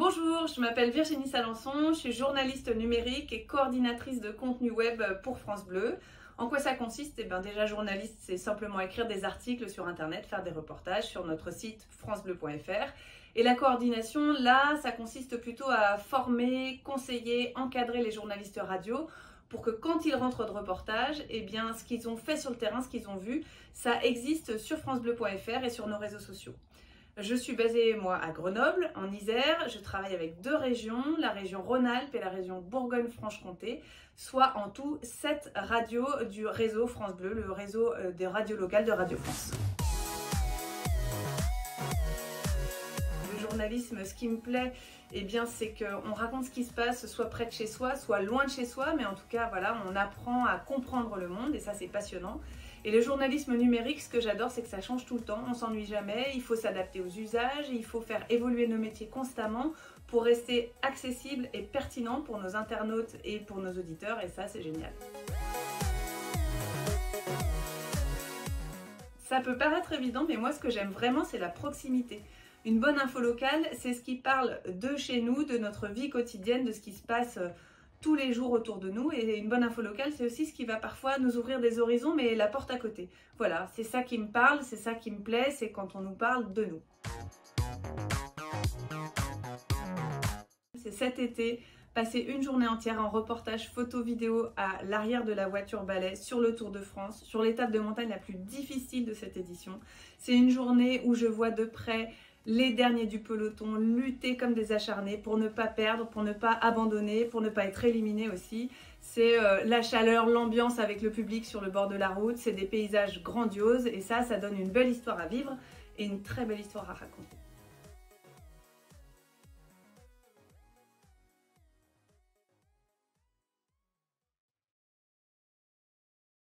Bonjour, je m'appelle Virginie Salençon, je suis journaliste numérique et coordinatrice de contenu web pour France Bleu. En quoi ça consiste? Déjà journaliste, c'est simplement écrire des articles sur internet, faire des reportages sur notre site francebleu.fr. Et la coordination, là, ça consiste plutôt à former, conseiller, encadrer les journalistes radio pour que quand ils rentrent de reportage, ce qu'ils ont fait sur le terrain, ce qu'ils ont vu, ça existe sur francebleu.fr et sur nos réseaux sociaux. Je suis basée, moi, à Grenoble, en Isère. Je travaille avec deux régions, la région Rhône-Alpes et la région Bourgogne-Franche-Comté, soit en tout 7 radios du réseau France Bleu, le réseau des radios locales de Radio France. Le journalisme, ce qui me plaît, c'est qu'on raconte ce qui se passe, soit près de chez soi, soit loin de chez soi, mais en tout cas, voilà, on apprend à comprendre le monde et ça, c'est passionnant. Et le journalisme numérique, ce que j'adore, c'est que ça change tout le temps, on s'ennuie jamais, il faut s'adapter aux usages, il faut faire évoluer nos métiers constamment pour rester accessible et pertinent pour nos internautes et pour nos auditeurs, et ça, c'est génial. Ça peut paraître évident, mais moi, ce que j'aime vraiment, c'est la proximité. Une bonne info locale, c'est ce qui parle de chez nous, de notre vie quotidienne, de ce qui se passe tous les jours autour de nous. Et une bonne info locale, c'est aussi ce qui va parfois nous ouvrir des horizons, mais la porte à côté. Voilà, c'est ça qui me parle, c'est ça qui me plaît, c'est quand on nous parle de nous. C'est cet été, passer une journée entière en reportage photo-vidéo à l'arrière de la voiture balai sur le Tour de France, sur l'étape de montagne la plus difficile de cette édition. C'est une journée où je vois de près les derniers du peloton lutter comme des acharnés pour ne pas perdre, pour ne pas abandonner, pour ne pas être éliminés aussi. C'est la chaleur, l'ambiance avec le public sur le bord de la route, c'est des paysages grandioses et ça donne une belle histoire à vivre et une très belle histoire à raconter.